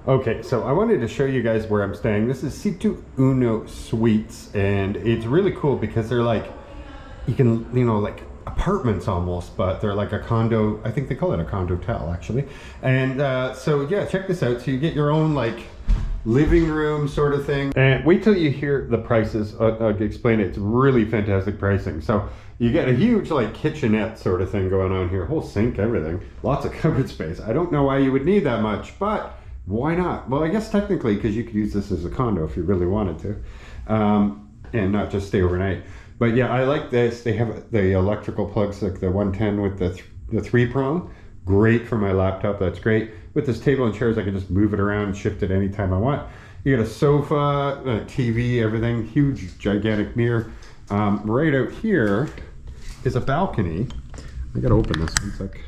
Okay, so I wanted to show you guys where I'm staying. This is Situ Uno Suites, and it's really cool because they're like, you can, you know, like apartments almost, but they're like a condo. I think they call it a condotel actually. And so yeah, check this out. So you get your own like living room sort of thing. And wait till you hear the prices. I'll explain it. It's really fantastic pricing. So you get a huge like kitchenette sort of thing going on here. Whole sink, everything. Lots of cupboard space. I don't know why you would need that much, but why not? Well, I guess technically because you could use this as a condo if you really wanted to, and not just stay overnight. But yeah, I like this. They have the electrical plugs, like the 110 with the 3-prong. Great for my laptop. That's great. With this table and chairs, I can just move it around, shift it anytime I want. You got a sofa, a TV, everything. Huge, gigantic mirror. Right out here is a balcony. I gotta open this one sec.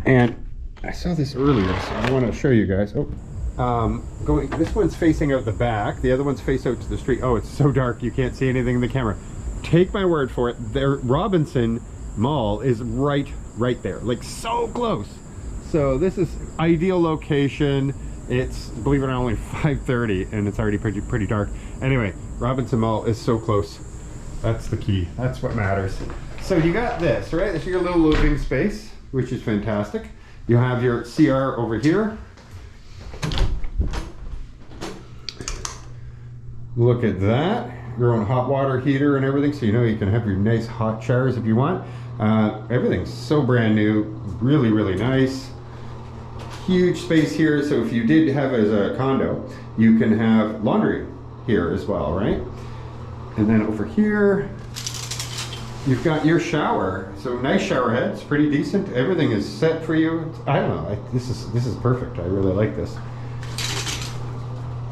And I saw this earlier, so I want to show you guys. This one's facing out the back. The other one's face out to the street. Oh, it's so dark you can't see anything in the camera. Take my word for it. Their Robinson Mall is right there, like so close. So this is ideal location. It's, believe it or not, only 5:30 and it's already pretty dark. Anyway, Robinson Mall is so close. That's the key. That's what matters. So you got this, right? This is your little living space, which is fantastic. You have your CR over here. Look at that. Your own hot water heater and everything, so you know you can have your nice hot showers if you want. Everything's so brand new. Really, really nice. Huge space here, so if you did have it as a condo, you can have laundry here as well, right? And then over here, you've got your shower. So nice shower head. It's pretty decent. Everything is set for you. I don't know. This is perfect. I really like this.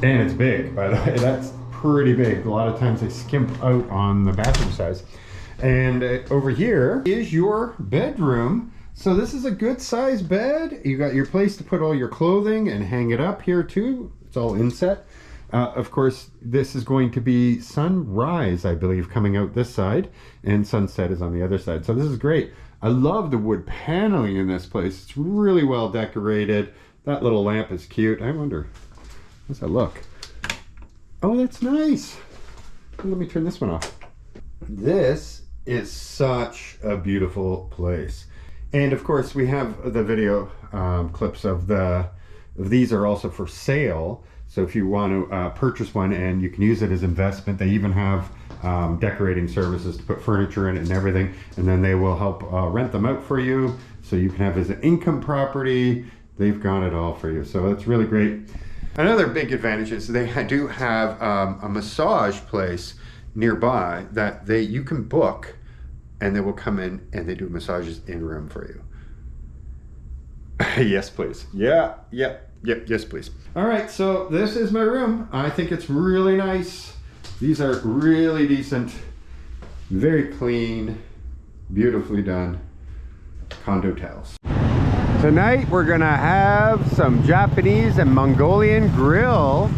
And it's big, by the way. That's pretty big. A lot of times they skimp out on the bathroom size. And over here is your bedroom. So this is a good size bed. You got your place to put all your clothing and hang it up here too. It's all inset. Of course, this is going to be sunrise, I believe, coming out this side, and sunset is on the other side. So this is great. I love the wood paneling in this place. It's really well decorated. That little lamp is cute. I wonder, how's that look? Oh, that's nice. Let me turn this one off. This is such a beautiful place. And of course, we have the video clips of these are also for sale. So if you want to purchase one and you can use it as investment, they even have decorating services to put furniture in it and everything. And then they will help rent them out for you. So you can have as an income property. They've got it all for you. So that's really great. Another big advantage is they do have a massage place nearby that you can book, and they will come in and they do massages in room for you. Yes, please. Yeah, yes, please. All right, so this is my room. I think it's really nice. These are really decent, very clean, beautifully done condo towels. Tonight we're gonna have some Japanese and Mongolian grill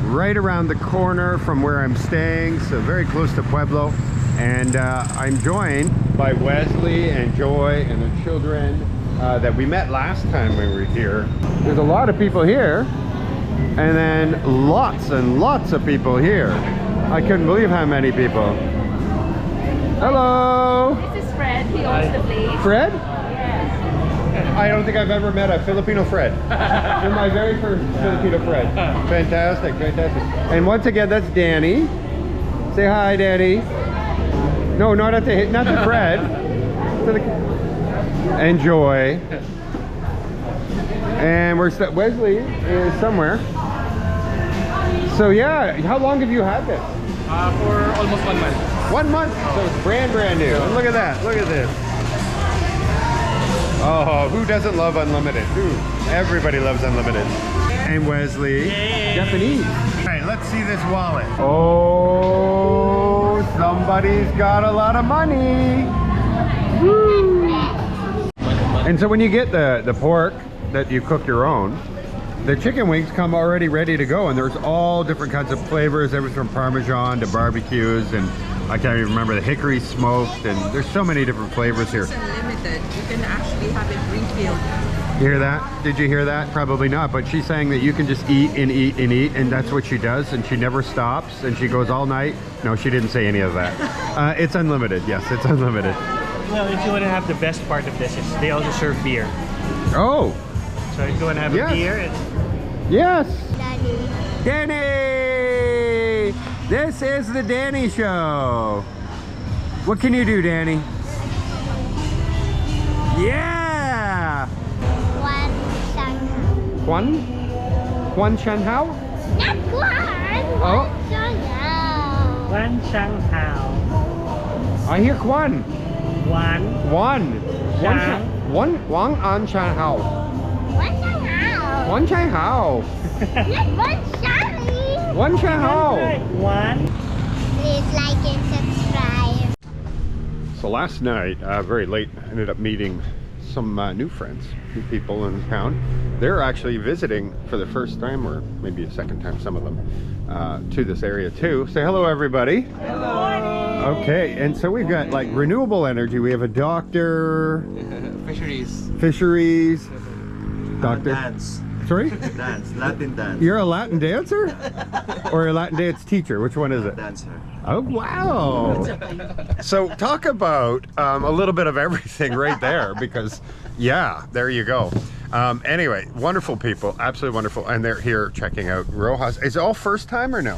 right around the corner from where I'm staying, so very close to Pueblo. And I'm joined by Wesley and Joy and the children that we met last time we were here. There's a lot of people here, and then lots and lots of people here. I couldn't believe how many people. Hello! This is Fred. He owns the place. Fred? Yes. I don't think I've ever met a Filipino Fred. You're my very first Filipino Fred. Fantastic, fantastic. And once again, that's Danny. Say hi, Danny. No, not to Fred. To the, enjoy. And Wesley is somewhere. So yeah, how long have you had this? For almost 1 month. 1 month? So it's brand new. And look at that. Look at this. Oh, who doesn't love unlimited? Everybody loves unlimited. And Wesley, Yay. Japanese. All right, let's see this wallet. Oh, somebody's got a lot of money. Woo. And so when you get the pork that you cook your own, the chicken wings come already ready to go, and there's all different kinds of flavors, everything from Parmesan to barbecues, and I can't even remember, the hickory smoked, and there's so many different flavors here. It's unlimited. You can actually have it refilled. You hear that? Did you hear that? Probably not, but she's saying that you can just eat and eat and eat, and that's what she does, and she never stops, and she goes all night. No, she didn't say any of that. It's unlimited. Yes, it's unlimited. Well, if you want to have the best part of this, is they also serve beer. Oh. So if you want to have Yes. a beer, it's... Yes. Daddy. Danny! This is the Danny Show. What can you do, Danny? Yeah! One Juan Chan Hao? Not one. Oh. One Shang Hao. I hear Juan. One. One Wang An Chan Hao. One Shanghai. One Chan Hao. Not one Shanghai. One Chan Hao. One. Please like and subscribe. So last night, very late, I ended up meeting some new friends, new people in town. They're actually visiting for the first time, or maybe a second time, some of them, to this area too. Say hello, everybody. Hello. Okay, and so we've got like renewable energy. We have a doctor. Fisheries. Doctor. Dance. Sorry? Dance. Latin dance. You're a Latin dancer? Or a Latin dance teacher? Which one is it? Dancer. Oh, wow. So talk about a little bit of everything right there, because yeah, there you go. Anyway, wonderful people, absolutely wonderful. And they're here checking out Roxas. Is it all first time or no?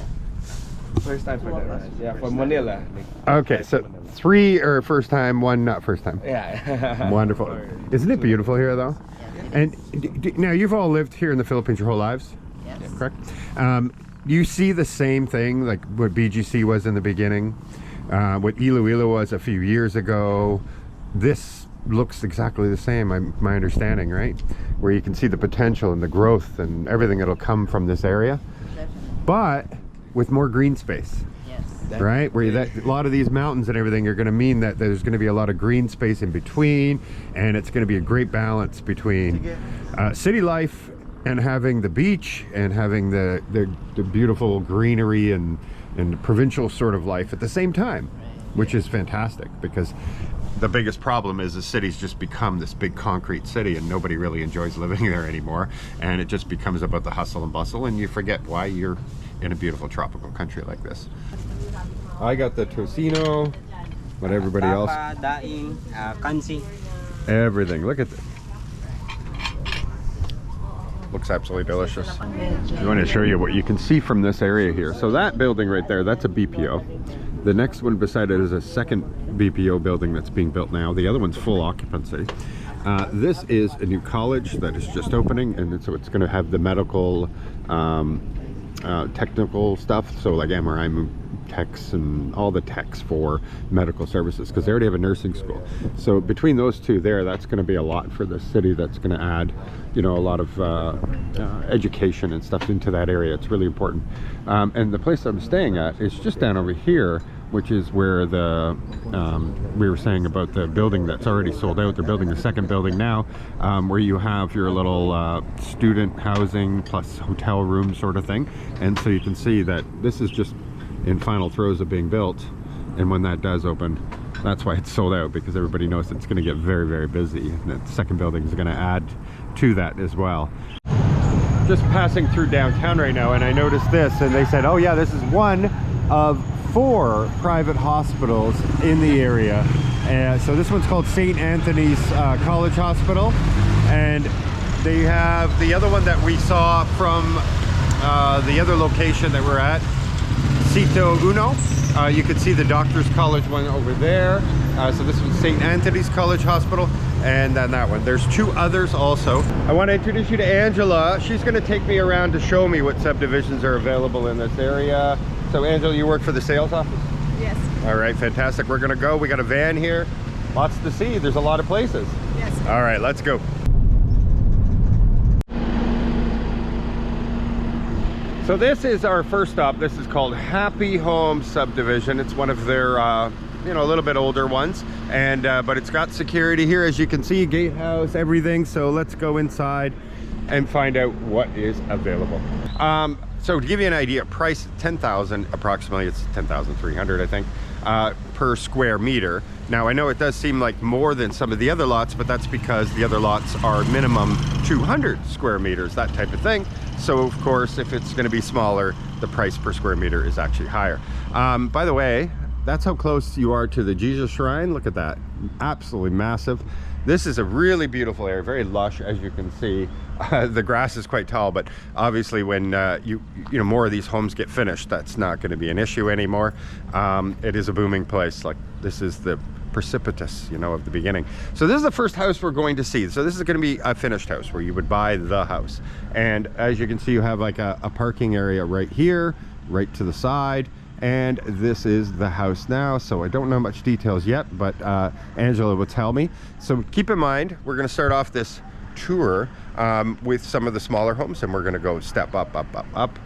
First time for that, right? Yeah, from Manila. Okay, so 3 are first time, 1 not first time. Yeah. Wonderful. Isn't it beautiful here though? And now you've all lived here in the Philippines your whole lives? Yes. Correct? You see the same thing, like what BGC was in the beginning, what Iloilo was a few years ago. This looks exactly the same, my understanding, right? Where you can see the potential and the growth and everything that'll come from this area. But with more green space. Yes. Right? Where a lot of these mountains and everything are going to mean that there's going to be a lot of green space in between, and it's going to be a great balance between city life and having the beach and having the beautiful greenery and provincial sort of life at the same time, which is fantastic, because the biggest problem is the city's just become this big concrete city and nobody really enjoys living there anymore, and it just becomes about the hustle and bustle, and you forget why you're in a beautiful tropical country like this. I got the tocino, but everybody else, Daing, kansi. everything. Look at this. Looks absolutely delicious. I want to show you what you can see from this area here. So that building right there, that's a BPO. The next one beside it is a second BPO building that's being built now. The other one's full occupancy. This is a new college that is just opening, and so it's going to have the medical, technical stuff. So like MRI techs and all the techs for medical services, because they already have a nursing school. So between those two there, that's going to be a lot for the city. That's going to add, you know, a lot of education and stuff into that area. It's really important. And the place I'm staying at is just down over here, which is where the we were saying about the building that's already sold out. They're building the second building now, where you have your little student housing plus hotel room sort of thing. And so you can see that this is just in final throes of being built, and when that does open, that's why it's sold out, because everybody knows it's going to get very, very busy, and the second building is going to add to that as well. Just passing through downtown right now, and I noticed this, and they said, oh yeah, this is one of 4 private hospitals in the area. So this one's called St. Anthony's College Hospital, and they have the other one that we saw from the other location that we're at, Sito Uno. You could see the Doctors College one over there. So this was St. Anthony's College Hospital, and then that one. There's 2 others also. I want to introduce you to Angela. She's going to take me around to show me what subdivisions are available in this area. So Angela, you work for the sales office? Yes. All right, fantastic. We're going to go. We got a van here. Lots to see. There's a lot of places. Yes. All right, let's go. So this is our first stop. This is called Happy Home Subdivision. It's one of their, you know, a little bit older ones, and but it's got security here, as you can see, gatehouse, everything. So let's go inside and find out what is available. So to give you an idea, price $10,000 approximately. It's $10,300, I think. per square meter. Now I know it does seem like more than some of the other lots, but that's because the other lots are minimum 200 square meters, that type of thing. So of course, if it's going to be smaller, the price per square meter is actually higher. By the way, that's how close you are to the Jesus shrine. Look at that, absolutely massive. This is a really beautiful area, very lush, as you can see. The grass is quite tall, but obviously when you know, more of these homes get finished, that's not going to be an issue anymore. It is a booming place. Like, this is the precipitous, you know, of the beginning. So this is the first house we're going to see. So this is going to be a finished house where you would buy the house. And as you can see, you have like a parking area right here, right to the side. And this is the house now, so I don't know much details yet, but Angela will tell me. So keep in mind, we're going to start off this tour with some of the smaller homes, and we're going to go step up.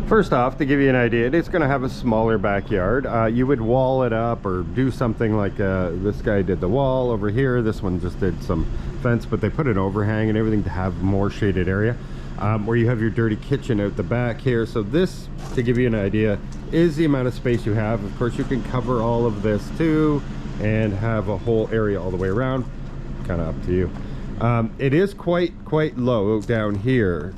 First off, to give you an idea, it's going to have a smaller backyard. You would wall it up or do something like this guy did the wall over here. This one just did some fence, but they put an overhang and everything to have more shaded area. Where you have your dirty kitchen out the back here. So this, to give you an idea, is the amount of space you have. Of course, you can cover all of this too and have a whole area all the way around. Kind of up to you. It is quite low down here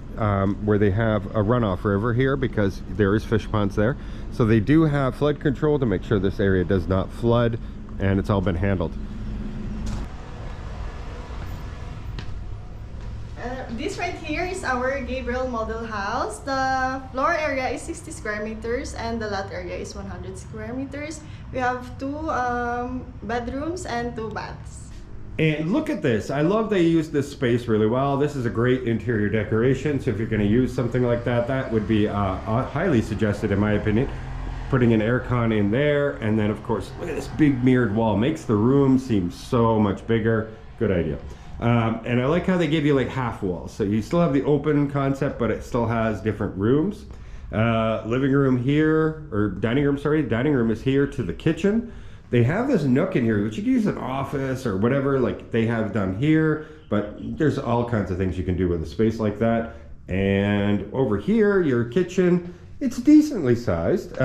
where they have a runoff river here because there is fish ponds there. So they do have flood control to make sure this area does not flood, and it's all been handled. This right here is our Gabriel model house. The floor area is 60 square meters and the lot area is 100 square meters. We have 2 bedrooms and 2 baths. And look at this. I love they use this space really well. This is a great interior decoration. So if you're going to use something like that, that would be highly suggested in my opinion. Putting an aircon in there, and then of course, look at this big mirrored wall. Makes the room seem so much bigger. Good idea. And I like how they give you like half walls. So you still have the open concept, but it still has different rooms. Living room here, or dining room, sorry. Dining room is here to the kitchen. They have this nook in here, which you can use an office or whatever, like they have done here, but there's all kinds of things you can do with a space like that. And over here, your kitchen, it's decently sized.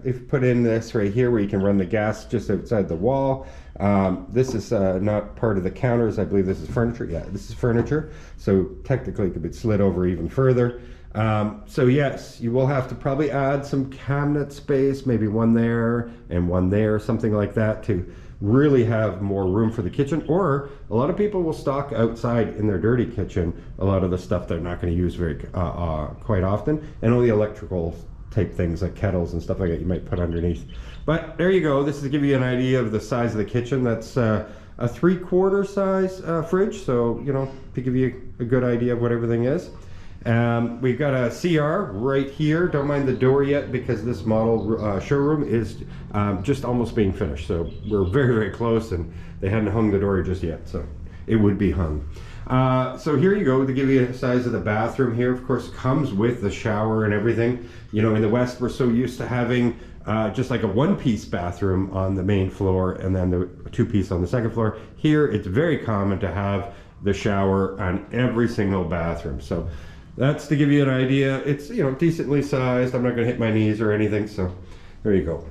If you put in this right here where you can run the gas just outside the wall. This is not part of the counters. I believe this is furniture. Yeah, this is furniture. So technically it could be slid over even further. So yes, you will have to probably add some cabinet space, maybe one there and one there, something like that, to really have more room for the kitchen. Or a lot of people will stock outside in their dirty kitchen a lot of the stuff they're not going to use very quite often, and only electrical type things like kettles and stuff like that you might put underneath. But there you go. This is to give you an idea of the size of the kitchen. That's a 3/4 size fridge, so you know, to give you a good idea of what everything is. We've got a CR right here. Don't mind the door yet because this model showroom is just almost being finished. So we're very close, and they hadn't hung the door just yet, so it would be hung. So here you go, to give you a size of the bathroom here. Of course, comes with the shower and everything. You know, in the West, we're so used to having just like a one-piece bathroom on the main floor and then the 2-piece on the second floor. Here, it's very common to have the shower on every single bathroom. So that's to give you an idea. It's, you know, decently sized. I'm not gonna hit my knees or anything, so there you go.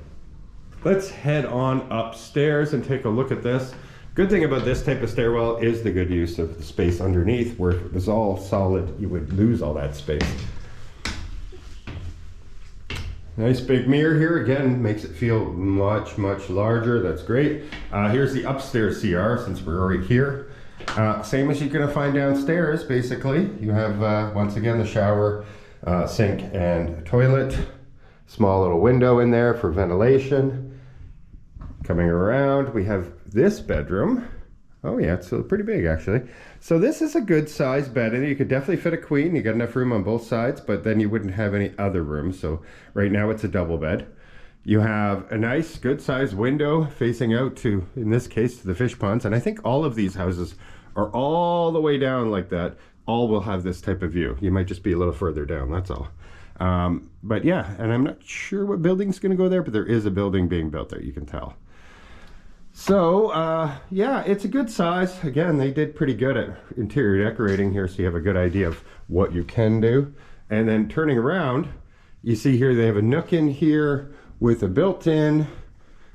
Let's head on upstairs and take a look at this. Good thing about this type of stairwell is the good use of the space underneath, where if it was all solid, you would lose all that space. Nice big mirror here, again, makes it feel much larger. That's great. Here's the upstairs CR, since we're already here. Same as you're gonna find downstairs, basically. You have, once again, the shower, sink, and toilet. Small little window in there for ventilation. Coming around, we have this bedroom. Oh yeah, it's pretty big actually. So this is a good size bed, and you could definitely fit a queen. You got enough room on both sides, but then you wouldn't have any other room. So right now it's a double bed. You have a nice good sized window facing out to, in this case, to the fish ponds. And I think all of these houses are all the way down like that. All will have this type of view. You might just be a little further down, that's all. But yeah, and I'm not sure what building's gonna go there, but there is a building being built there, you can tell. So yeah, it's a good size. Again, they did pretty good at interior decorating here, so you have a good idea of what you can do. And then turning around, you see here they have a nook in here with a built-in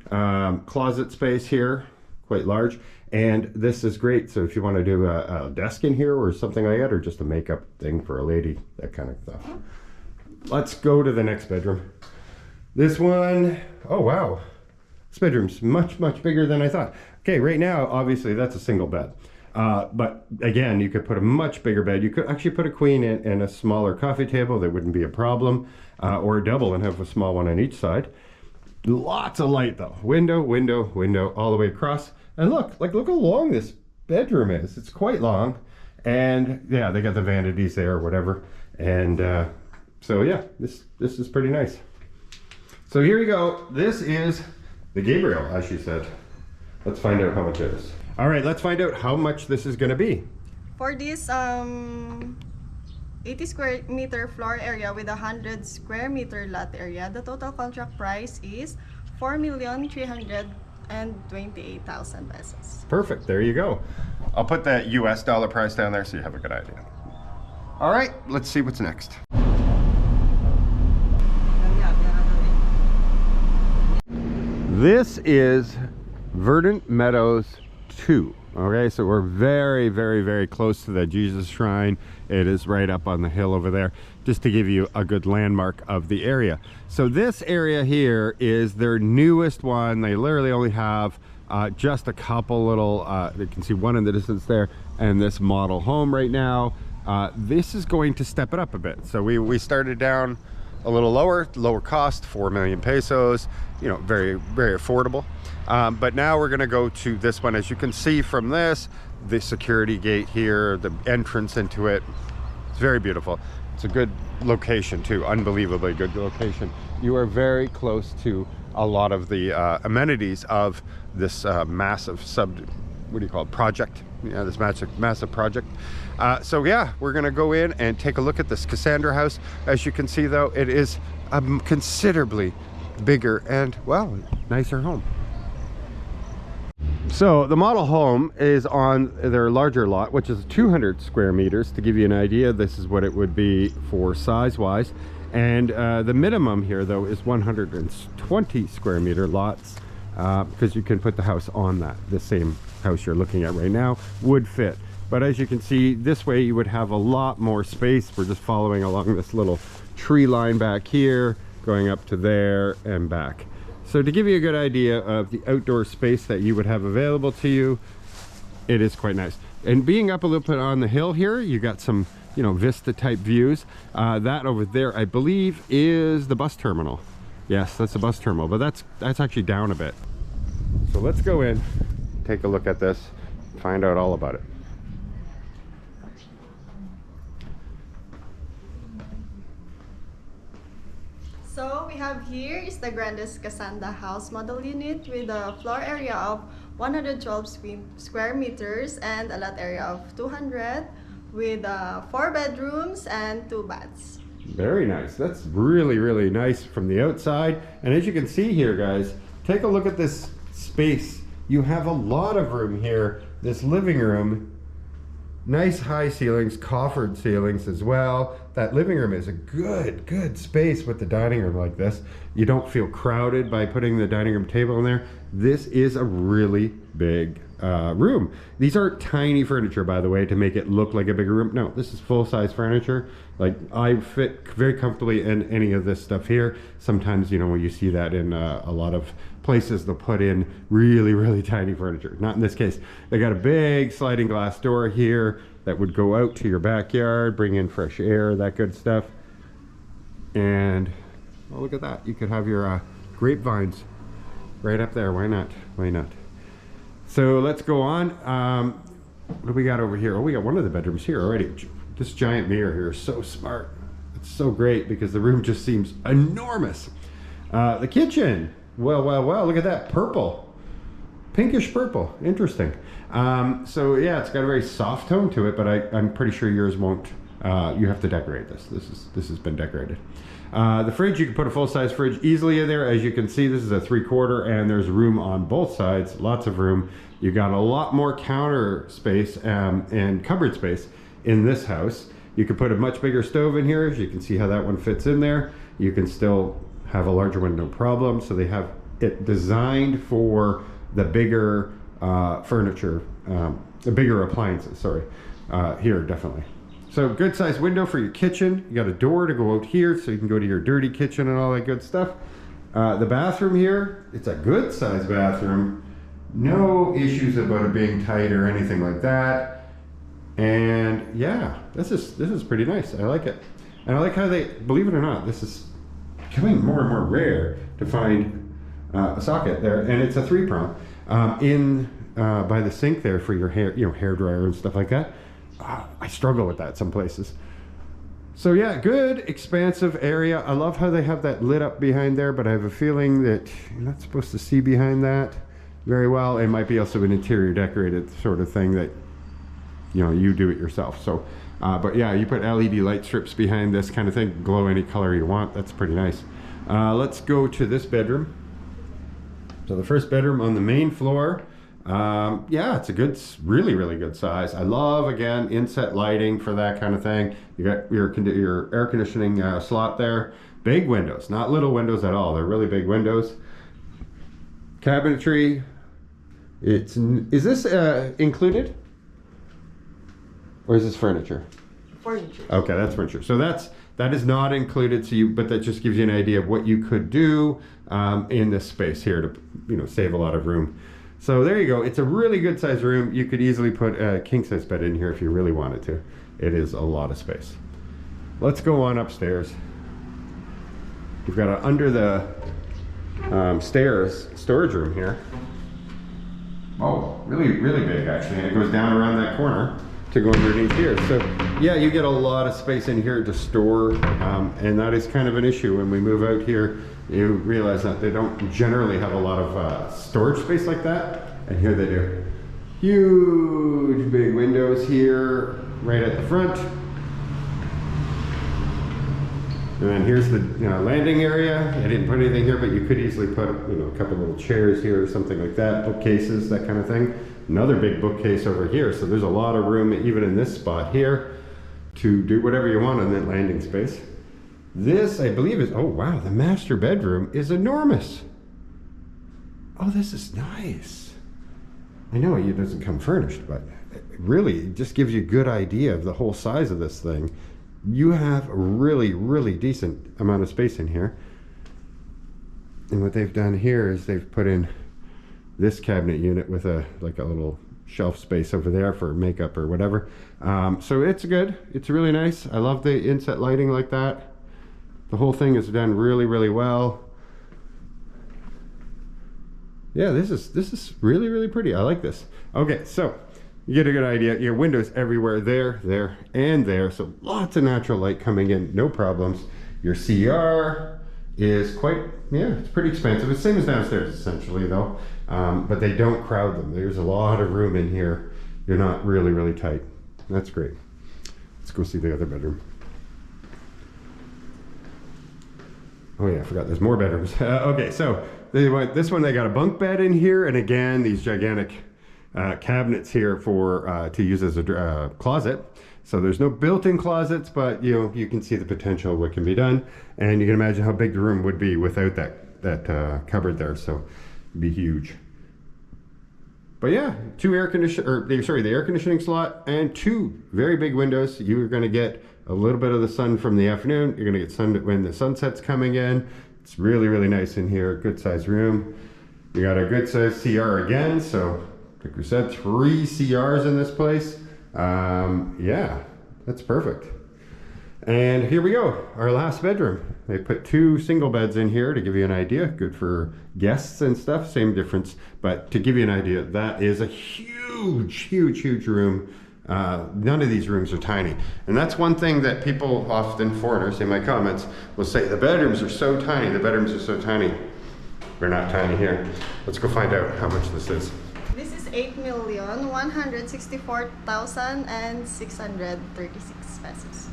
Closet space here, quite large. And this is great. So if you want to do a desk in here or something like that, or just a makeup thing for a lady, that kind of stuff. Let's go to the next bedroom. This one, oh wow. This bedroom's much bigger than I thought. Okay, right now, obviously that's a single bed. But again, you could put a much bigger bed. You could actually put a queen in and a smaller coffee table. That wouldn't be a problem. Or a double and have a small one on each side. Lots of light though. Window, all the way across. And look how long this bedroom is. It's quite long. And yeah, they got the vanities there or whatever. And so yeah, this is pretty nice. So here you go. This is the Gabriel, as she said. Let's find out how much it is. All right, let's find out how much this is gonna be. For this 80 square meter floor area with 100 square meter lot area, the total contract price is 4,328,000 pesos. Perfect, there you go. I'll put that US dollar price down there so you have a good idea. All right, let's see what's next. This is Verdant Meadows 2. Okay, so we're very close to the Jesus Shrine. It is right up on the hill over there, just to give you a good landmark of the area. So this area here is their newest one. They literally only have just a couple little, you can see one in the distance there, and this model home right now. This is going to step it up a bit. So we started down a little lower cost, 4 million pesos, you know, very affordable. But now we're going to go to this one. As you can see from this, the security gate here, the entrance into it, it's very beautiful. It's a good location too, unbelievably good location. You are very close to a lot of the amenities of this massive project. Yeah, this massive project. So yeah, we're gonna go in and take a look at this Canda House. As you can see though, it is a considerably bigger and, well, nicer home. So the model home is on their larger lot, which is 200 square meters. To give you an idea, this is what it would be for size-wise. And the minimum here, though, is 120 square meter lots, because you can put the house on that. The same house you're looking at right now would fit. But as you can see, this way you would have a lot more space. We're just following along this little tree line back here, going up to there and back. So to give you a good idea of the outdoor space that you would have available to you, it is quite nice. And being up a little bit on the hill here, you got some, you know, vista type views. That over there, I believe, is the bus terminal. Yes, that's the bus terminal, but that's actually down a bit. So let's go in, take a look at this, find out all about it. So we have here is the grandest Canda House model unit with a floor area of 112 square meters and a lot area of 200 with 4 bedrooms and 2 baths. Very nice. That's really nice from the outside. And as you can see here, guys, take a look at this space. You have a lot of room here. This living room, nice high ceilings, coffered ceilings as well. That living room is a good space with the dining room like this. You don't feel crowded by putting the dining room table in there. This is a really big room. These aren't tiny furniture, by the way, to make it look like a bigger room. No, this is full-size furniture. Like, I fit very comfortably in any of this stuff here. Sometimes, you know, when you see that in a lot of places, they'll put in really tiny furniture. Not in this case. They got a big sliding glass door here that would go out to your backyard, bring in fresh air, that good stuff. And, oh, look at that. You could have your grapevines right up there. Why not? Why not? So let's go on. What do we got over here? Oh, we got one of the bedrooms here already. This giant mirror here is so smart. It's so great because the room just seems enormous. The kitchen. Well, look at that. Purple. Pinkish purple. Interesting. So yeah, it's got a very soft tone to it, but I'm pretty sure yours won't. You have to decorate this. This has been decorated. The fridge, you can put a full-size fridge easily in there. As you can see, this is a 3/4 and there's room on both sides, lots of room. You got a lot more counter space and cupboard space in this house. You can put a much bigger stove in here. As you can see how that one fits in there. You can still have a larger one, no problem. So they have it designed for the bigger furniture, the bigger appliances, sorry, here definitely. So good sized window for your kitchen. You got a door to go out here so you can go to your dirty kitchen and all that good stuff. The bathroom here, it's a good sized bathroom. No issues about it being tight or anything like that. And yeah, this is pretty nice. I like it. And I like how they, believe it or not, this is becoming more and more rare to find a socket there. And it's a 3-prong by the sink there for your hair, hair dryer and stuff like that. I struggle with that some places. So yeah, good expansive area. I love how they have that lit up behind there, but I have a feeling that you're not supposed to see behind that very well. It might be also an interior decorated sort of thing that you do it yourself. So but yeah, you put LED light strips behind this kind of thing, glow any color you want. That's pretty nice. Let's go to this bedroom. So the first bedroom on the main floor. Yeah, it's a good, really good size. I love, again, inset lighting for that kind of thing. You got your air conditioning slot there. Big windows, not little windows at all. They're really big windows. Cabinetry. Is this included? Or is this furniture? Furniture. Okay, that's furniture. So that is not included. So but that just gives you an idea of what you could do in this space here to save a lot of room. So there you go. It's a really good sized room. You could easily put a king size bed in here if you really wanted to. It is a lot of space. Let's go on upstairs. You've got an under the stairs storage room here. Oh, really big actually. And it goes down around that corner to go underneath here. So yeah, you get a lot of space in here to store, and that is kind of an issue when we move out here. You realize that they don't generally have a lot of storage space like that, and here they do. Huge big windows here right at the front, and then here's the landing area. I didn't put anything here, but you could easily put a couple little chairs here or something like that, bookcases, that kind of thing. Another big bookcase over here, so there's a lot of room even in this spot here to do whatever you want in that landing space. This, I believe, is, oh wow, the master bedroom is enormous. Oh, this is nice. I know it doesn't come furnished, but it really just gives you a good idea of the whole size of this thing. You have a really decent amount of space in here. And what they've done here is they've put in this cabinet unit with a little shelf space over there for makeup or whatever. So it's good. It's really nice. I love the inset lighting like that. The whole thing is done really well. Yeah, this is really pretty. I like this. Okay, so you get a good idea. Your windows everywhere, there, and there. So lots of natural light coming in, no problems. Your CR is it's pretty expensive. It's the same as downstairs essentially though. But they don't crowd them. There's a lot of room in here. You're not really tight. That's great. Let's go see the other bedroom. Oh yeah, I forgot there's more bedrooms. Okay, so this one, they got a bunk bed in here, and again, these gigantic cabinets here for to use as a closet. So there's no built-in closets, but you can see the potential of what can be done, and you can imagine how big the room would be without that cupboard there. So it'd be huge. But yeah, the air conditioning slot and 2 very big windows. You're going to get a little bit of the sun from the afternoon. You're going to get sun when the sunset's coming in. It's really nice in here. Good sized room. You got a good sized CR again. So like we said, 3 CRs in this place. Yeah, that's perfect. And here we go, our last bedroom. They put 2 single beds in here to give you an idea. Good for guests and stuff, same difference. But to give you an idea, that is a huge room. None of these rooms are tiny. And that's one thing that people often, foreigners in my comments, will say, the bedrooms are so tiny, the bedrooms are so tiny. They're not tiny here. Let's go find out how much this is. This is 8,164,636 pesos.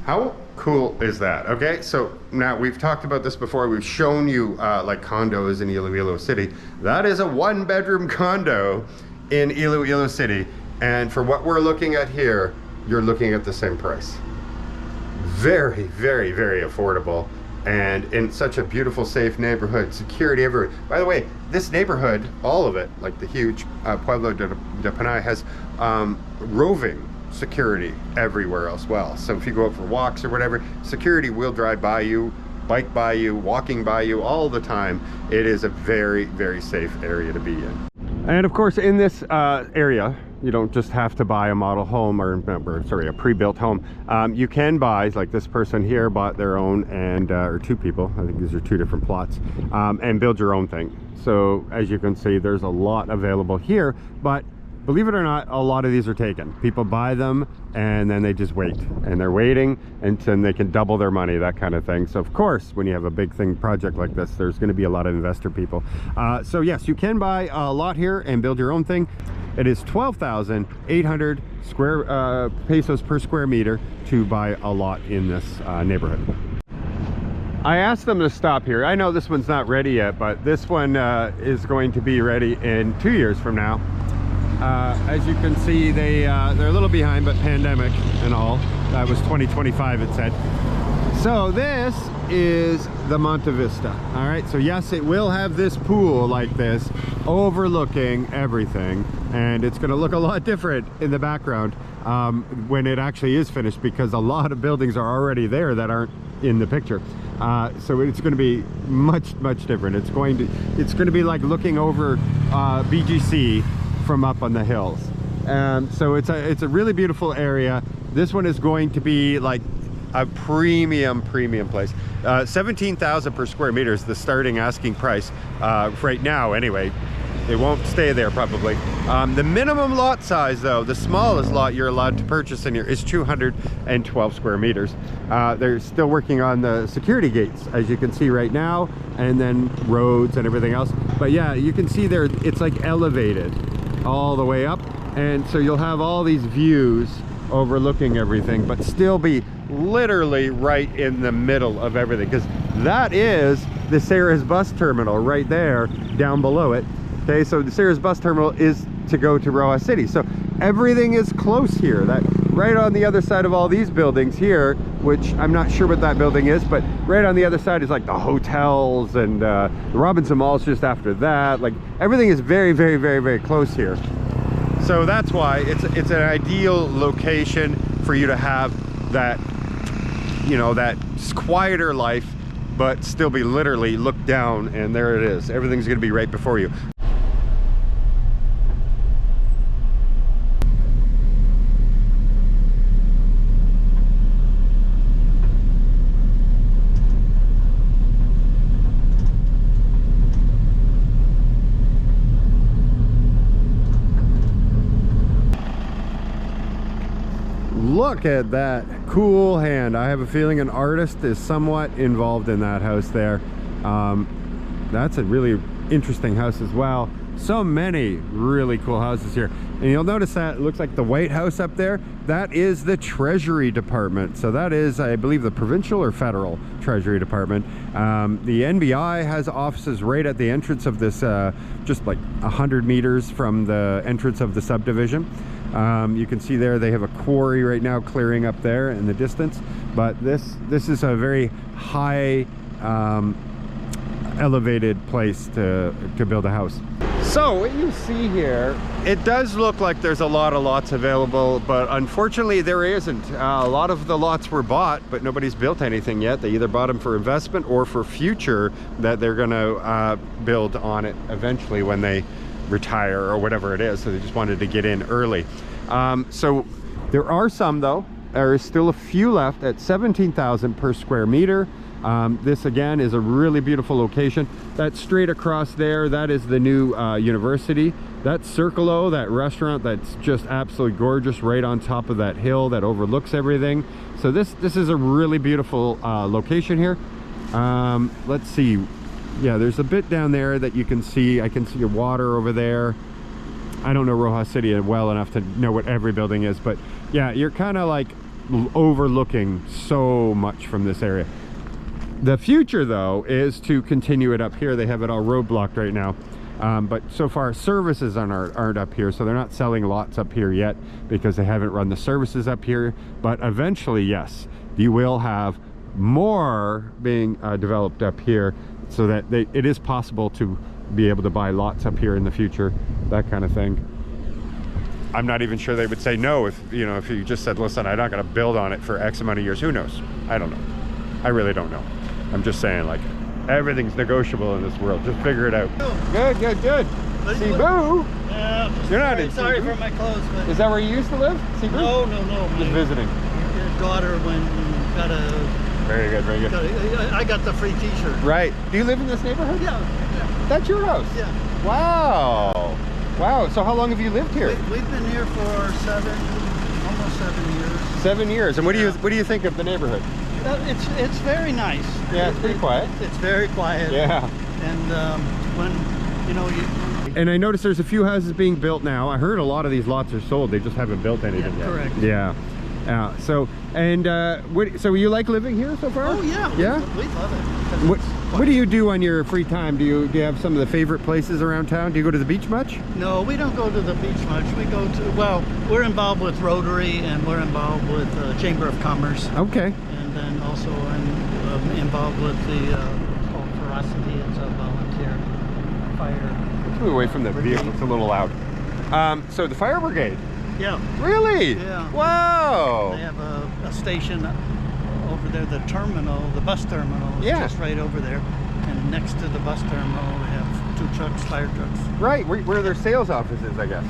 How cool is that? Okay, so now we've talked about this before. We've shown you like condos in Iloilo City. That is a 1-bedroom condo in Iloilo City. And for what we're looking at here, you're looking at the same price. Very affordable. and in such a beautiful, safe neighborhood. Security everywhere. By the way, this neighborhood, all of it, like the huge Pueblo de Panay, has roving security everywhere as well. So if you go out for walks or whatever, security will drive by you, bike by you, walking by you all the time. It is a very, very safe area to be in. And of course, in this area, you don't just have to buy a model home or sorry, a pre-built home. You can buy, like this person here bought their own, and or two people, I think these are two different plots, and build your own thing. So as you can see, there's a lot available here, but believe it or not, a lot of these are taken. People buy them and then they just wait, and they're waiting until they can double their money, that kind of thing. So of course, when you have a big thing project like this, there's going to be a lot of investor people. So yes, you can buy a lot here and build your own thing. It is 12,800 pesos per square meter to buy a lot in this neighborhood. I asked them to stop here. I know this one's not ready yet, but this one is going to be ready in 2 years from now. As you can see, they're a little behind, but pandemic and all. That was 2025, it said. So this is the Mont Vista. All right, so yes, it will have this pool like this overlooking everything, and it's going to look a lot different in the background when it actually is finished, because a lot of buildings are already there that aren't in the picture. So it's going to be much different. It's going to be like looking over BGC from up on the hills. So it's a really beautiful area. This one is going to be like a premium place. 17,000 per square meter is the starting asking price right now anyway. It won't stay there probably. The minimum lot size though, the smallest lot you're allowed to purchase in here is 212 square meters. They're still working on the security gates, as you can see right now, and then roads and everything else. But yeah, you can see there, it's like elevated all the way up, and so you'll have all these views overlooking everything, but still be literally right in the middle of everything, because that is the Ceres bus terminal right there down below it. Okay, so the Ceres bus terminal is to go to Roxas City, so everything is close here. That right on the other side of all these buildings here, which I'm not sure what that building is, but right on the other side is like the hotels, and the Robinson Mall's just after that. Like everything is very close here. So that's why it's an ideal location for you to have that, you know, that quieter life, but still be literally looked down, and there it is. Everything's going to be right before you. Look at that cool hand. I have a feeling an artist is somewhat involved in that house there. That's a really interesting house as well. So many really cool houses here. And you'll notice that it looks like the White House up there. That is the Treasury Department. So that is, I believe, the provincial or federal Treasury Department. The NBI has offices right at the entrance of this, just like 100 meters from the entrance of the subdivision. You can see there they have a quarry right now clearing up there in the distance, but this is a very high elevated place to build a house. So what you see here, it does look like there's a lot of lots available, but unfortunately there isn't. A lot of the lots were bought, but nobody's built anything yet. They either bought them for investment or for future that they're going to build on it eventually when they retire or whatever it is. So they just wanted to get in early. So there are some though. There is still a few left at 17,000 per square meter. This again is a really beautiful location. That's straight across there, that is the new university. That's Circolo, that restaurant that's just absolutely gorgeous, right on top of that hill that overlooks everything. So this is a really beautiful location here. Let's see. Yeah, there's a bit down there that you can see. I can see water over there. I don't know Roxas City well enough to know what every building is, but yeah, you're kind of like overlooking so much from this area. The future though is to continue it up here. They have it all roadblocked right now, but so far services aren't up here, so they're not selling lots up here yet because they haven't run the services up here. But eventually, yes, you will have more being developed up here, so that it is possible to be able to buy lots up here in the future, that kind of thing. I'm not even sure they would say no if, you know, if you just said, listen, I'm not going to build on it for X amount of years. Who knows? I don't know. I really don't know. I'm just saying, like, everything's negotiable in this world. Just figure it out. Good, good, good. Cebu? Yeah, You're not in sorry Cebu? for my clothes, but Is that where you used to live? Cebu? no. Just My visiting. daughter got a. Very good, very good. I got the free T-shirt. Right. Do you live in this neighborhood? Yeah. That's your house? Yeah. Wow. Wow. So how long have you lived here? We've been here for almost 7 years. 7 years. And what do you think of the neighborhood? It's very nice. Yeah, it's pretty quiet. It's very quiet. Yeah. And when you know you. And I noticed there's a few houses being built now. I heard a lot of these lots are sold. They just haven't built anything yet. Correct. Yeah. So you like living here so far? Oh yeah. Yeah. We love it. What do you do on your free time? Do you have some of the favorite places around town? Do you go to the beach much? No, we don't go to the beach much. We go to, well, we're involved with Rotary and we're involved with Chamber of Commerce. Okay. And then also I'm involved with the called Ferocity. It's a volunteer fire. Let's move away from the vehicle. It's a little loud. So the fire brigade. Yeah. Really? Yeah. Wow. They have a station over there, the terminal, the bus terminal is just right over there. And next to the bus terminal, we have 2 trucks, fire trucks. Right, where their sales office is, I guess.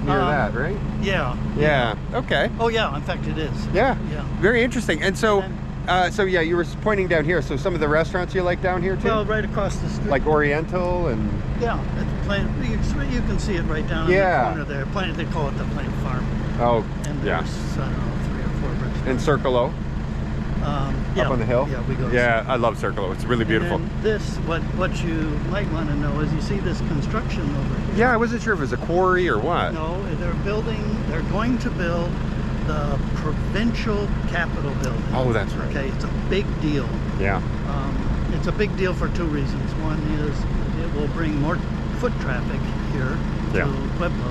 Near that, right? Yeah. Yeah. Okay. Oh yeah, in fact it is. Yeah. Yeah. Very interesting. And so, yeah, you were pointing down here. So some of the restaurants you like down here too? Well, right across the street. Like Oriental and... Yeah, it's plant, you can see it right down in the corner there. Plant, they call it the Plant Farm. Oh, And yeah. there's, I don't know, 3 or 4 restaurants. And Circle O? Yeah, up on the hill? Yeah, we go. Yeah, I love Circle O. It's really beautiful. And then this, what you might want to know is you see this construction over here. Yeah, I wasn't sure if it was a quarry or what. No, they're going to build the provincial capitol building. Oh, that's right. Okay, it's a big deal. Yeah. It's a big deal for 2 reasons. One is it will bring more foot traffic here to Pueblo,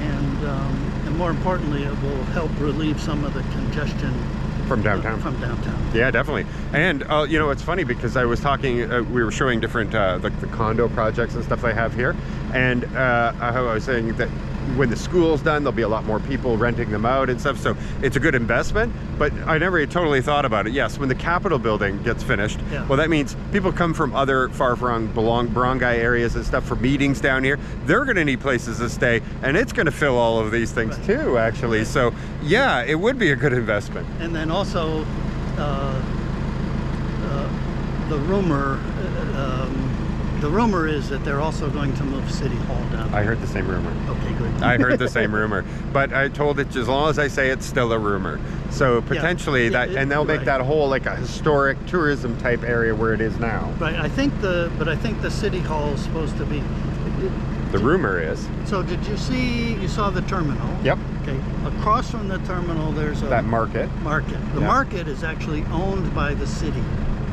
and more importantly, it will help relieve some of the congestion From downtown. From downtown. Yeah, definitely. And you know, it's funny because I was talking, we were showing different like the condo projects and stuff I have here, and I was saying that when the school's done, there'll be a lot more people renting them out and stuff, so it's a good investment. But I never totally thought about it. Yes, when the Capitol building gets finished, well, that means people come from other far-flung barangay areas and stuff for meetings down here. They're going to need places to stay, and it's going to fill all of these things too, actually. So yeah, it would be a good investment. And then also the rumor is that they're also going to move City Hall down. I heard the same rumor. Okay, good. I heard the same rumor, but I told it, as long as I say it's still a rumor. So potentially and they'll make that whole like a historic tourism type area where it is now. Right. I think the City Hall is supposed to be. The rumor is. So you saw the terminal? Yep. Okay. Across from the terminal, there's that market. The market is actually owned by the city.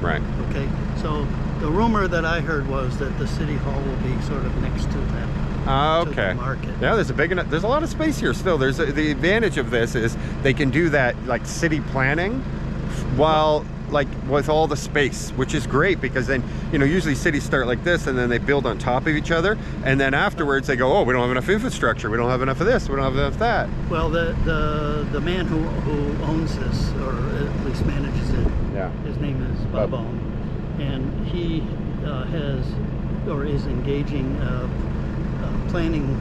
Right. Okay. So the rumor that I heard was that the City Hall will be sort of next to that. Okay. To the market. Yeah, there's a lot of space here still. The advantage of this is they can do that like city planning while like with all the space, which is great because then, you know, usually cities start like this and then they build on top of each other, and then afterwards they go, oh, we don't have enough infrastructure, we don't have enough of this, we don't have enough of that. Well, the man who owns this, or at least manages it, his name is Babon, and he is engaging a planning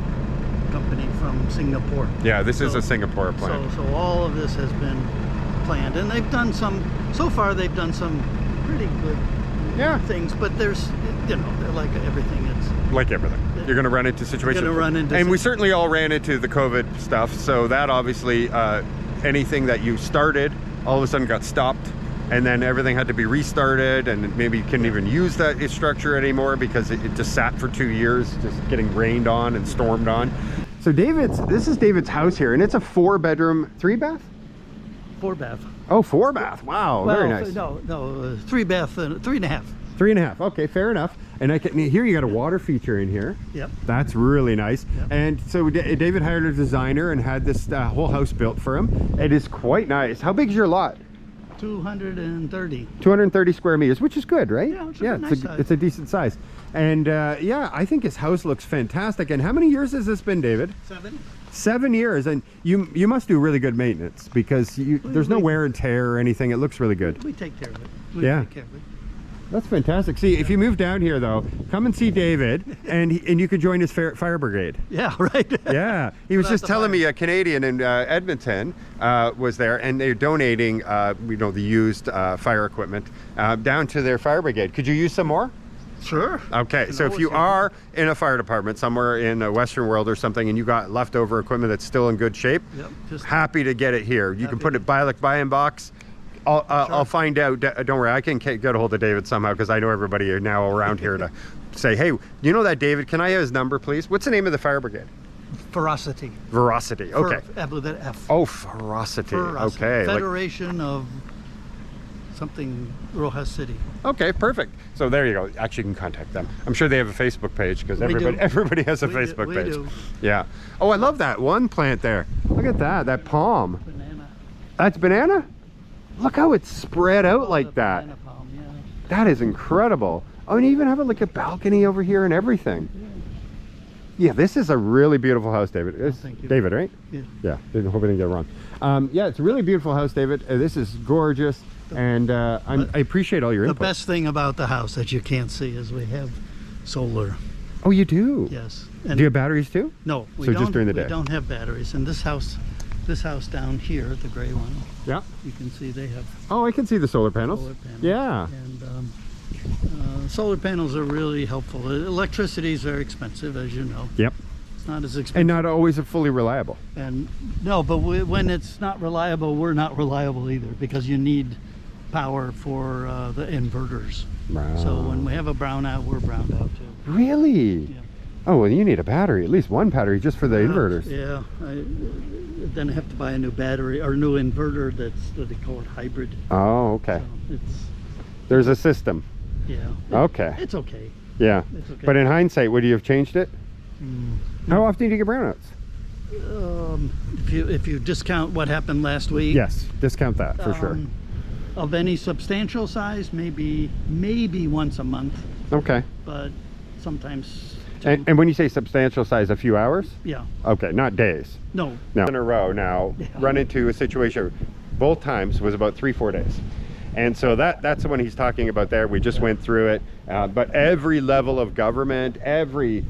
company from Singapore. Yeah, this is a Singapore plan. So all of this has been planned, and they've done some pretty good things, but there's, you know, like everything, it's like everything, you're going to run into situations. And we certainly all ran into the COVID stuff, so that obviously anything that you started all of a sudden got stopped, and then everything had to be restarted, and maybe you couldn't even use that structure anymore because it just sat for 2 years just getting rained on and stormed on. So this is David's house here, and it's a 4-bedroom 3-bath? 4-bath. Oh, 4-bath. Wow, well, very nice. No, 3-bath, 3.5. 3.5. Okay, fair enough. And I can here you got a water feature in here. Yep. That's really nice. Yep. And so David hired a designer and had this whole house built for him. It is quite nice. How big is your lot? 230. 230 square meters, which is good, right? Yeah, it's a nice size. it's a decent size. And yeah, I think his house looks fantastic. And how many years has this been, David? 7. 7 years. And you must do really good maintenance because there's no wear and tear or anything. It looks really good. We take care of it. Yeah. Take care of it. That's fantastic. See, if you move down here though, come and see David, and you could join his fire brigade. Yeah, right. Yeah, he was just telling me a Canadian in Edmonton was there, and they're donating, the used fire equipment down to their fire brigade. Could you use some more? Sure. Okay, so if you are in a fire department somewhere in the Western world or something, and you got leftover equipment that's still in good shape, happy to get it here. You can put it buy in box. I'll find out. Don't worry, I can get a hold of David somehow because I know everybody now around here to say, hey, you know that David? Can I have his number, please? What's the name of the fire brigade? Ferocity. Veracity. Okay. With an F. Oh, Ferocity. Ferocity. Okay. Federation of something, Roxas City. Okay, perfect. So there you go. Actually, you can contact them. I'm sure they have a Facebook page because everybody has a Facebook page. We do. Yeah. Oh, I love that one plant there. Look at that palm. Banana. That's banana? Look how it's spread out like that. Banana palm, yeah. That is incredible. Oh, and you even have like a balcony over here and everything. Yeah, this is a really beautiful house, David. It's thank you. David, right? Yeah. Yeah, hope I didn't get it wrong. Yeah, it's a really beautiful house, David. This is gorgeous, and I appreciate all your input. The best thing about the house that you can't see is we have solar. Oh, you do? Yes. Do you have batteries too? No, we So don't. just during the day? We don't have batteries. And this house down here, the gray one, Yeah. you can see they have Oh, I can see the solar panels. solar panels. Yeah. And solar panels are really helpful. Electricity is very expensive, as you know. Yep. It's not as expensive. And not always fully reliable. And no, but when it's not reliable, we're not reliable either because you need power for the inverters. Wow. So when we have a brownout, we're browned out too. Really? Yeah. Oh, well, you need a battery, at least one battery just for the inverters. Yeah. Then I have to buy a new battery or new inverter what they call it hybrid. Oh, okay. So There's a system. yeah. Okay. It's okay. Yeah. It's okay. But in hindsight, would you have changed it? Mm. How often do you get brownouts? If you discount what happened last week. Yes, discount that for sure. Of any substantial size, maybe once a month, Okay. but sometimes. And when you say substantial size, a few hours? Yeah. Okay, not days. No. No. In a row now, Yeah. run into a situation, both times was about 3-4 days. And so that's the one he's talking about there. We just went through it. But every level of government, every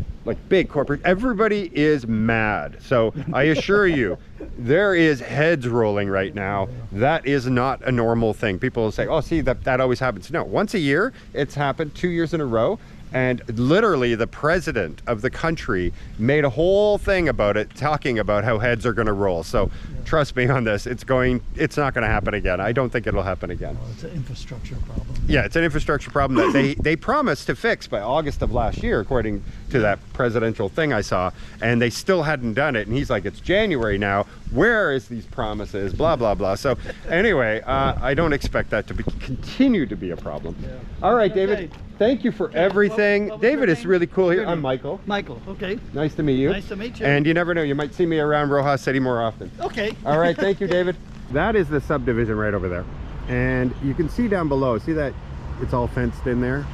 big corporate, everybody is mad. So I assure you, there is heads rolling right now. That is not a normal thing. People will say, oh, see, that always happens. No, once a year, it's happened 2 years in a row. And literally the president of the country made a whole thing about it, talking about how heads are going to roll. So trust me on this, it's not going to happen again. I don't think it'll happen again. Oh, it's an infrastructure problem. Yeah, it's an infrastructure problem that they promised to fix by August of last year, according to that presidential thing I saw, and they still hadn't done it. And he's like, it's January now. Where is these promises? Blah, blah, blah. So anyway, I don't expect that to continue to be a problem. Yeah. All right, David. Thank you for everything. What was your David is name? really cool here. Your I'm name? Michael. Michael, okay. Nice to meet you. Nice to meet you. And you never know, you might see me around Roxas City more often. Okay. All right, thank you, David. That is the subdivision right over there. And you can see down below, see that it's all fenced in there?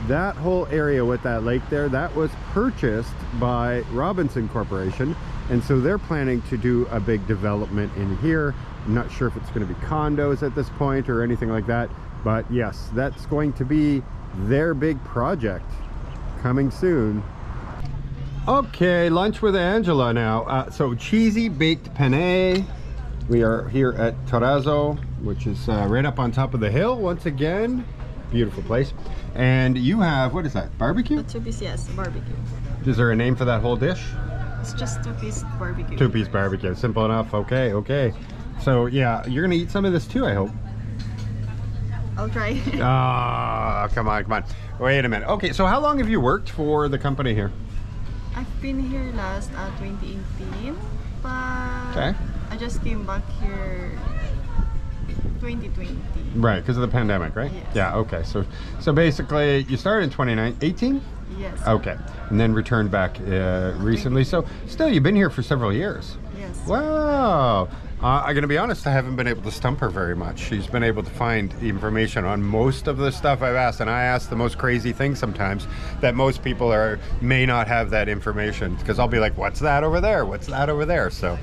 That whole area with that lake there, that was purchased by Robinson Corporation. And so they're planning to do a big development in here. I'm not sure if it's going to be condos at this point or anything like that. But yes, that's going to be their big project coming soon. Okay, lunch with Angela now. So cheesy baked penne. We are here at Terrazzo, which is right up on top of the hill once again. Beautiful place. And you have, what is that, barbecue? 2-piece, yes, barbecue. Is there a name for that whole dish? It's just 2-piece barbecue. 2-piece barbecue, simple enough. Okay, okay. So yeah, you're gonna eat some of this too, I hope. I'll try. Ah, come on, come on. Wait a minute. Okay, so how long have you worked for the company here? I've been here last 2018, but Okay. I just came back here 2020. Right, because of the pandemic, right? Yes. Yeah, okay. So basically, you started in 2018? Yes. Okay, and then returned back recently. So still, you've been here for several years. Yes. Wow. I'm gonna be honest, I haven't been able to stump her very much. She's been able to find information on most of the stuff I've asked, and I ask the most crazy things sometimes that most people may not have that information, because I'll be like, what's that over there? What's that over there? So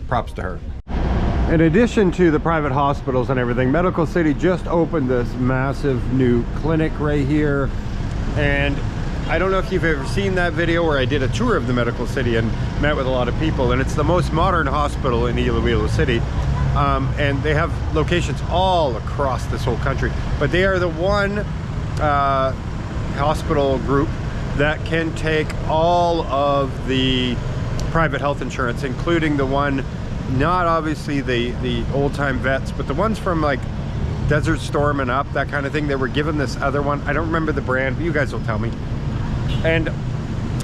props to her. In addition to the private hospitals and everything, Medical City just opened this massive new clinic right here. And I don't know if you've ever seen that video where I did a tour of the Medical City and met with a lot of people, and it's the most modern hospital in Iloilo City. And they have locations all across this whole country, but they are the one hospital group that can take all of the private health insurance, including the one, not obviously the old-time vets, but the ones from like Desert Storm and up, that kind of thing. They were given this other one. I don't remember the brand, but you guys will tell me. And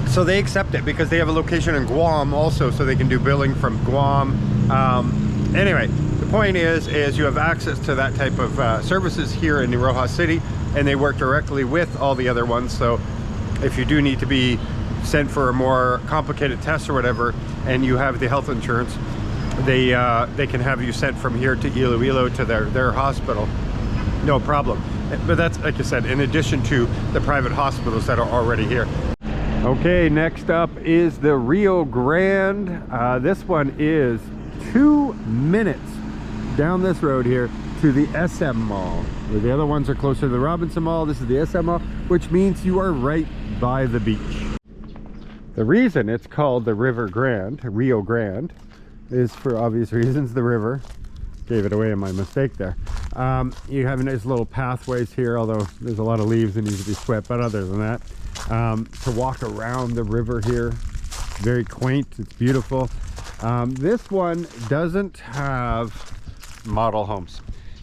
so they accept it because they have a location in Guam also, so they can do billing from Guam. Anyway, the point is you have access to that type of services here in Roxas City, and they work directly with all the other ones. So if you do need to be sent for a more complicated test or whatever, and you have the health insurance, they can have you sent from here to Iloilo to their hospital, no problem. But that's, like I said, in addition to the private hospitals that are already here. Okay, next up is the Rio Grand. This one is 2 minutes down this road here to the SM Mall. The other ones are closer to the Robinson Mall. This is the SM Mall, which means you are right by the beach. The reason it's called the Rio Grand, is for obvious reasons. The river gave it away in my mistake there. You have nice little pathways here, although there's a lot of leaves that need to be swept, but other than that, to walk around the river here, very quaint, it's beautiful. This one doesn't have model homes.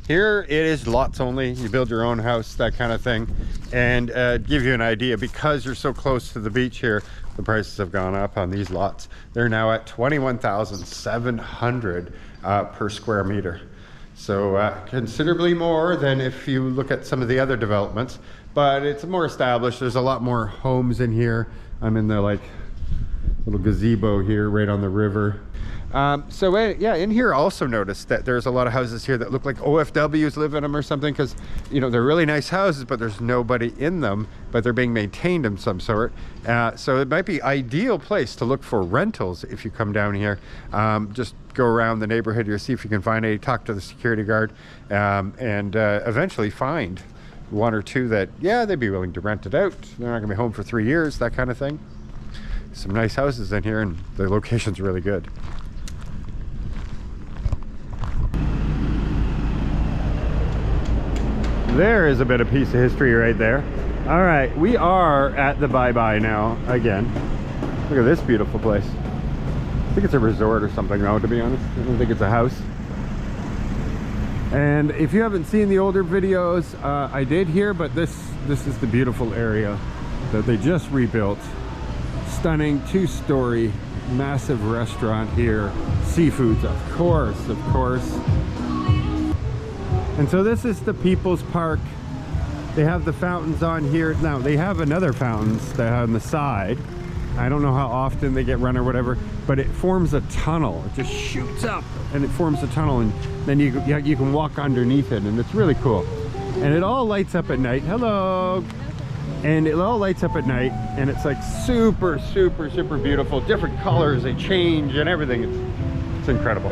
Here it is lots only. You build your own house, that kind of thing. And give you an idea, because you're so close to the beach here, the prices have gone up on these lots. They're now at $21,700 per square meter. So considerably more than if you look at some of the other developments, but it's more established. There's a lot more homes in here. I'm in the like little gazebo here right on the river. So yeah, in here I also noticed that there's a lot of houses here that look like OFWs live in them or something, because you know they're really nice houses, but there's nobody in them, but they're being maintained of some sort. So it might be ideal place to look for rentals if you come down here. Just go around the neighborhood here, see if you can find any, talk to the security guard, and eventually find one or two that, yeah, they'd be willing to rent it out. They're not gonna be home for 3 years, that kind of thing. Some nice houses in here, and the location's really good. There is a bit of piece of history right there. All right, we are at the bye-bye now again. Look at this beautiful place. I think it's a resort or something now, to be honest. I don't think it's a house. And if you haven't seen the older videos, I did here, but this is the beautiful area that they just rebuilt. Stunning 2-story, massive restaurant here. Seafoods, of course, of course. And so this is the People's Park. They have the fountains on here. Now they have another fountains that are on the side. I don't know how often they get run or whatever, but it forms a tunnel. It just shoots up and it forms a tunnel, and then you can walk underneath it, and it's really cool. And it all lights up at night. Hello. And it all lights up at night, and it's like super, super, super beautiful. Different colors, they change and everything. It's incredible.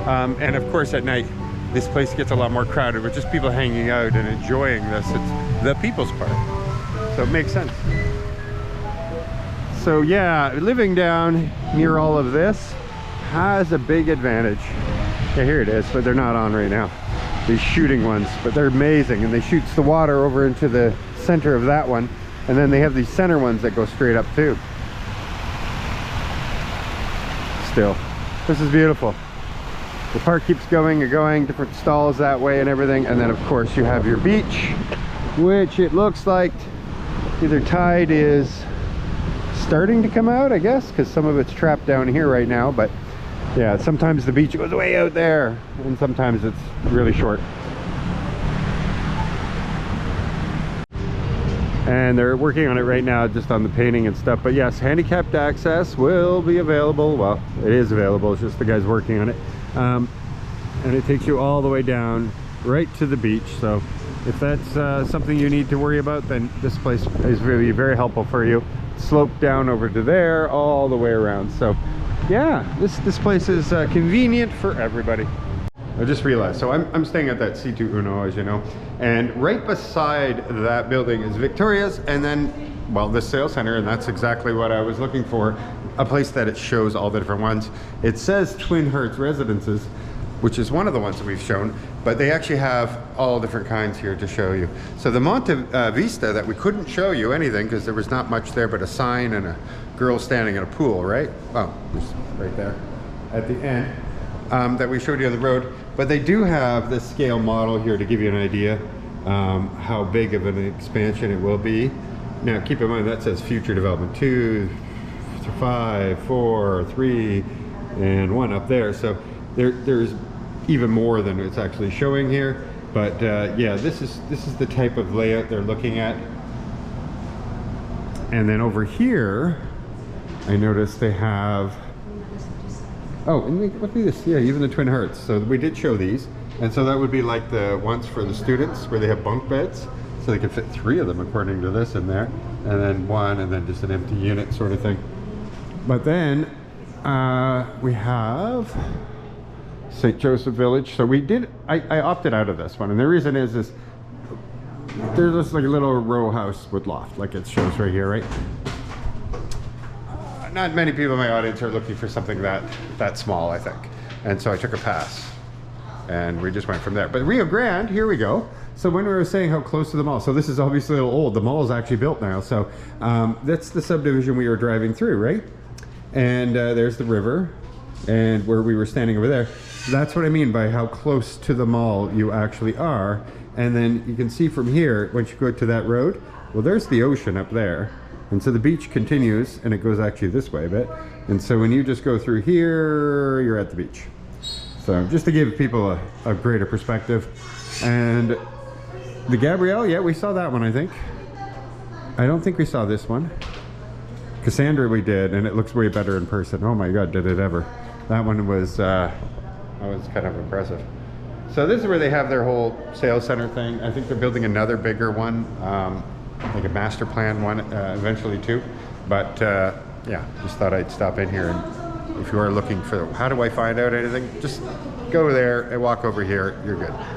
And of course at night, this place gets a lot more crowded with just people hanging out and enjoying this. It's the People's Park, so it makes sense. So yeah, living down near all of this has a big advantage. Yeah, here it is, but they're not on right now. These shooting ones, but they're amazing, and they shoots the water over into the center of that one, and then they have these center ones that go straight up too. Still, this is beautiful. The park keeps going and going, different stalls that way and everything, and then of course you have your beach, which it looks like either tide is starting to come out, I guess, because some of it's trapped down here right now. But yeah, sometimes the beach goes way out there, and sometimes it's really short. And they're working on it right now, just on the painting and stuff. But yes, handicapped access will be available. Well, it is available, it's just the guy's working on it. and it takes you all the way down right to the beach. So if that's something you need to worry about, then this place is really very helpful for you. Slope down over to there, all the way around. So yeah, this place is convenient for everybody. I just realized, so I'm staying at that C2 Uno, as you know, and right beside that building is Victoria's, and then, well, this sales center, and that's exactly what I was looking for, a place that it shows all the different ones. It says Twin Hertz Residences, which is one of the ones that we've shown, but they actually have all different kinds here to show you. So the Mont Vista that we couldn't show you anything because there was not much there but a sign and a girl standing in a pool, right? Oh, just right there at the end, that we showed you on the road. But they do have this scale model here to give you an idea how big of an expansion it will be. Now keep in mind that says future development 2, 5, 4, 3, and 1 up there. So there's even more than it's actually showing here. But yeah, this is the type of layout they're looking at. And then over here, I noticed they have, oh, and look at this, yeah, even the Twin Hertz. So we did show these. And so that would be like the ones for the students where they have bunk beds. So they could fit 3 of them according to this in there. And then 1, and then just an empty unit sort of thing. But then we have St. Joseph Village. So we did, I opted out of this one. And the reason is there's just like a little row house with loft, like it shows right here, right? Not many people in my audience are looking for something that small, I think. And so I took a pass and we just went from there. But Rio Grand, here we go. So when we were saying how close to the mall, so this is obviously a little old. The mall is actually built now. So that's the subdivision we were driving through, right? And there's the river and where we were standing over there. That's what I mean by how close to the mall you actually are. And then you can see from here, once you go to that road, well, there's the ocean up there. And so the beach continues and it goes actually this way a bit. And so when you just go through here, you're at the beach. So just to give people a greater perspective. And the Gabriel, yeah, we saw that one, I think. I don't think we saw this one. Cassandra we did, and it looks way better in person. Oh my God, did it ever. That one was, that was kind of impressive. So this is where they have their whole sales center thing. I think they're building another bigger one, like a master plan one eventually too. But yeah, just thought I'd stop in here. And if you are looking for, how do I find out anything? Just go there and walk over here, you're good.